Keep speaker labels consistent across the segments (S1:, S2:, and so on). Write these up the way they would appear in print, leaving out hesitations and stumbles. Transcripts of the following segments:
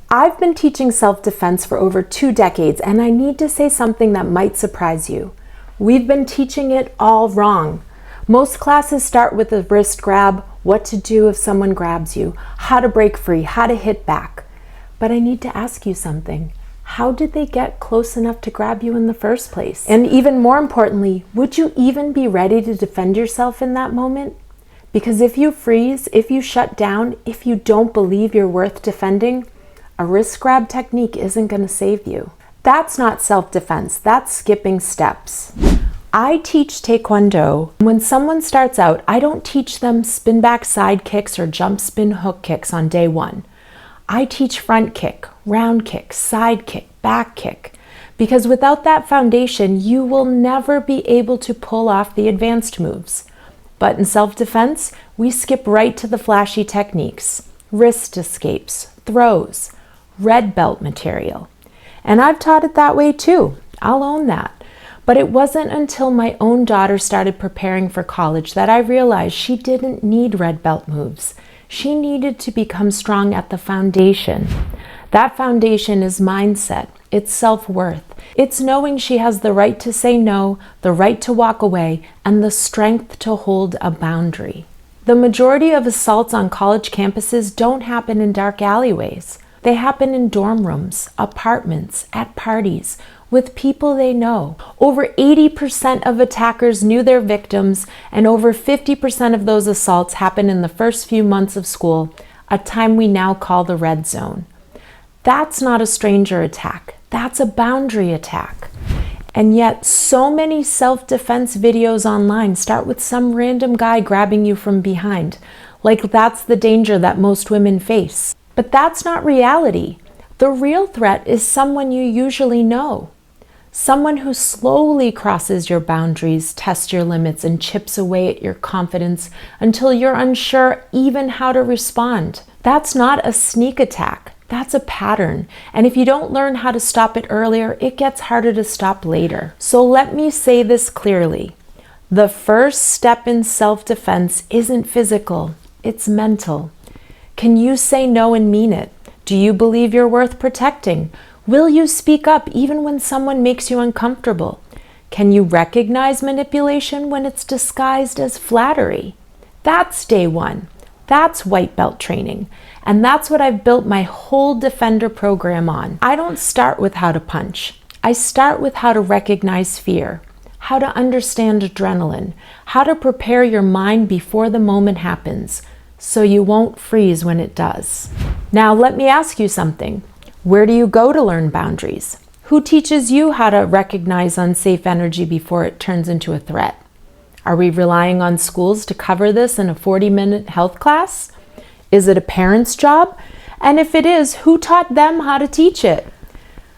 S1: I've been teaching self-defense for over 2 decades, and I need to say something that might surprise you. We've been teaching it all wrong. Most classes start with a wrist grab, what to do if someone grabs you, how to break free, how to hit back. But I need to ask you something. How did they get close enough to grab you in the first place? And even more importantly, would you even be ready to defend yourself in that moment? Because if you freeze, if you shut down, if you don't believe you're worth defending, a wrist grab technique isn't going to save you. That's not self-defense, that's skipping steps. I teach Taekwondo. When someone starts out, I don't teach them spin back side kicks or jump spin hook kicks on day one. I teach front kick, round kick, side kick, back kick. Because without that foundation, you will never be able to pull off the advanced moves. But in self-defense, we skip right to the flashy techniques, wrist escapes, throws, red belt material. And I've taught it that way too. I'll own that. But it wasn't until my own daughter started preparing for college that I realized she didn't need red belt moves. She needed to become strong at the foundation. That foundation is mindset. It's self-worth. It's knowing she has the right to say no, the right to walk away, and the strength to hold a boundary. The majority of assaults on college campuses don't happen in dark alleyways. They happen in dorm rooms, apartments, at parties, with people they know. Over 80% of attackers knew their victims, and over 50% of those assaults happen in the first few months of school, a time we now call the red zone. That's not a stranger attack. That's a boundary attack. And yet, so many self-defense videos online start with some random guy grabbing you from behind, like that's the danger that most women face. But that's not reality. The real threat is someone you usually know. Someone who slowly crosses your boundaries, tests your limits, and chips away at your confidence until you're unsure even how to respond. That's not a sneak attack. That's a pattern. And if you don't learn how to stop it earlier, it gets harder to stop later. So let me say this clearly. The first step in self-defense isn't physical, it's mental. Can you say no and mean it? Do you believe you're worth protecting? Will you speak up even when someone makes you uncomfortable? Can you recognize manipulation when it's disguised as flattery? That's day one. That's white belt training. And that's what I've built my whole Defender program on. I don't start with how to punch. I start with how to recognize fear, how to understand adrenaline, how to prepare your mind before the moment happens, so you won't freeze when it does. Now let me ask you something. Where do you go to learn boundaries? Who teaches you how to recognize unsafe energy before it turns into a threat? Are we relying on schools to cover this in a 40-minute health class? Is it a parent's job? And if it is, who taught them how to teach it?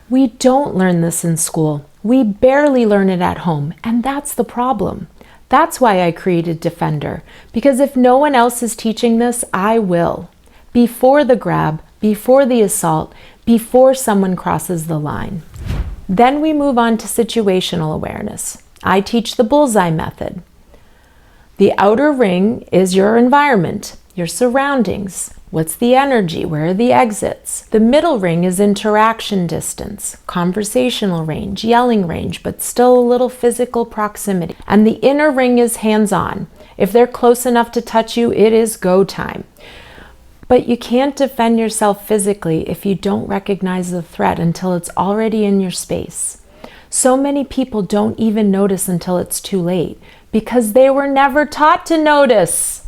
S1: We don't learn this in school. We barely learn it at home, and that's the problem. That's why I created Defender, because if no one else is teaching this, I will. Before the grab, before the assault, before someone crosses the line. Then we move on to situational awareness. I teach the bullseye method. The outer ring is your environment, your surroundings. What's the energy? Where are the exits? The middle ring is interaction distance, conversational range, yelling range, but still a little physical proximity. And the inner ring is hands-on. If they're close enough to touch you, it is go time. But you can't defend yourself physically if you don't recognize the threat until it's already in your space. So many people don't even notice until it's too late because they were never taught to notice.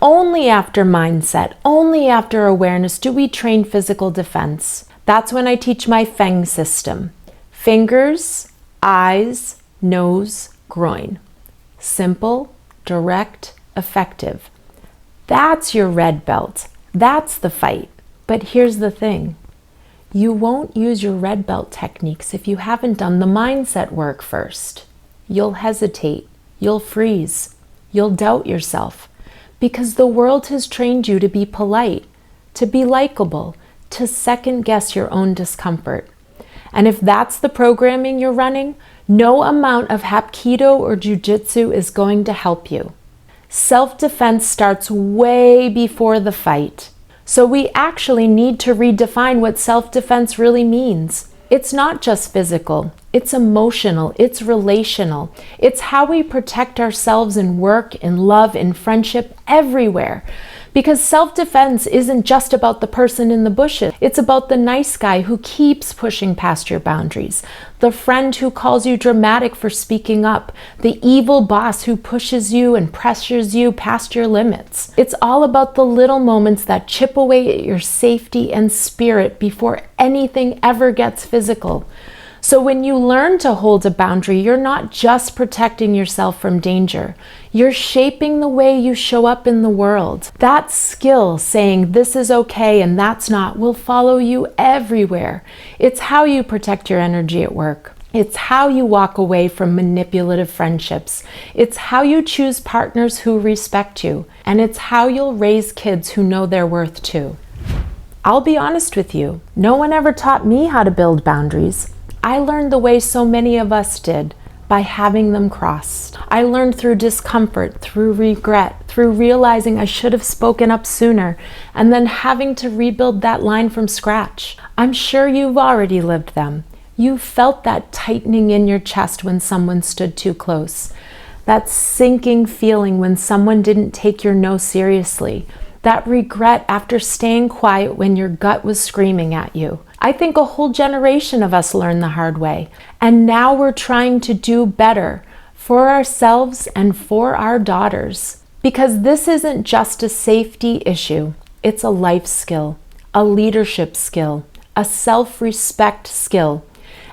S1: Only after mindset, only after awareness do we train physical defense. That's when I teach my FENG system. Fingers, eyes, nose, groin. Simple, direct, effective. That's your red belt. That's the fight. But here's the thing. You won't use your red belt techniques if you haven't done the mindset work first. You'll hesitate. You'll freeze. You'll doubt yourself. Because the world has trained you to be polite, to be likable, to second guess your own discomfort. And if that's the programming you're running, no amount of Hapkido or Jiu-Jitsu is going to help you. Self-defense starts way before the fight. So we actually need to redefine what self-defense really means. It's not just physical, it's emotional, it's relational. It's how we protect ourselves in work, in love, in friendship, everywhere. Because self-defense isn't just about the person in the bushes. It's about the nice guy who keeps pushing past your boundaries, the friend who calls you dramatic for speaking up, the evil boss who pushes you and pressures you past your limits. It's all about the little moments that chip away at your safety and spirit before anything ever gets physical. So when you learn to hold a boundary, you're not just protecting yourself from danger. You're shaping the way you show up in the world. That skill, saying this is okay and that's not, will follow you everywhere. It's how you protect your energy at work. It's how you walk away from manipulative friendships. It's how you choose partners who respect you. And it's how you'll raise kids who know their worth too. I'll be honest with you, no one ever taught me how to build boundaries. I learned the way so many of us did, by having them crossed. I learned through discomfort, through regret, through realizing I should have spoken up sooner, and then having to rebuild that line from scratch. I'm sure you've already lived them. You felt that tightening in your chest when someone stood too close, that sinking feeling when someone didn't take your no seriously, that regret after staying quiet when your gut was screaming at you. I think a whole generation of us learned the hard way, and now we're trying to do better for ourselves and for our daughters. Because this isn't just a safety issue, it's a life skill, a leadership skill, a self-respect skill.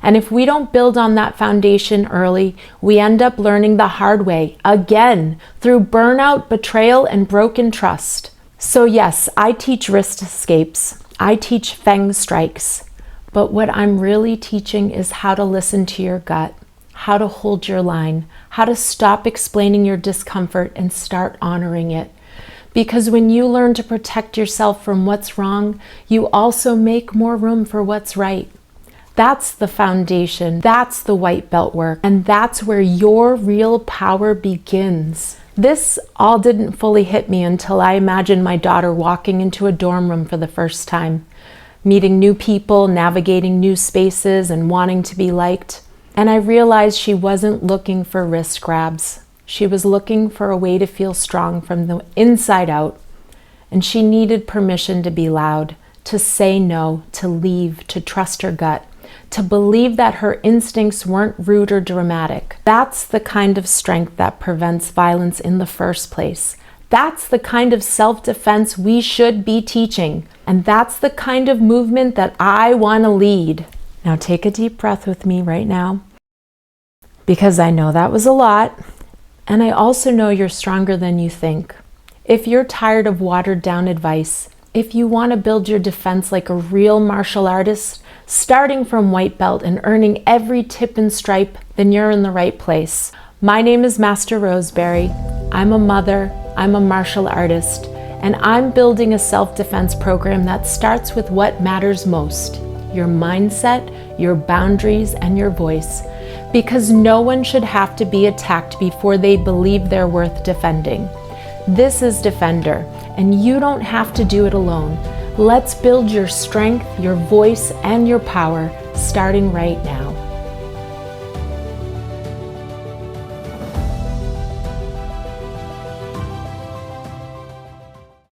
S1: And if we don't build on that foundation early, we end up learning the hard way again through burnout, betrayal, and broken trust. So yes, I teach wrist escapes. I teach feng strikes. But what I'm really teaching is how to listen to your gut, how to hold your line, how to stop explaining your discomfort and start honoring it. Because when you learn to protect yourself from what's wrong, you also make more room for what's right. That's the foundation, that's the white belt work, and that's where your real power begins. This all didn't fully hit me until I imagined my daughter walking into a dorm room for the first time, meeting new people, navigating new spaces, and wanting to be liked. And I realized she wasn't looking for wrist grabs. She was looking for a way to feel strong from the inside out. And she needed permission to be loud, to say no, to leave, to trust her gut, to believe that her instincts weren't rude or dramatic. That's the kind of strength that prevents violence in the first place. That's the kind of self-defense we should be teaching. And that's the kind of movement that I want to lead. Now take a deep breath with me right now, because I know that was a lot. And I also know you're stronger than you think. If you're tired of watered down advice, if you want to build your defense like a real martial artist, starting from white belt and earning every tip and stripe, then you're in the right place. My name is Master Roseberry. I'm a mother, I'm a martial artist, and I'm building a self-defense program that starts with what matters most: your mindset, your boundaries, and your voice. Because no one should have to be attacked before they believe they're worth defending. This is Defender, and you don't have to do it alone. Let's build your strength, your voice, and your power, starting right now.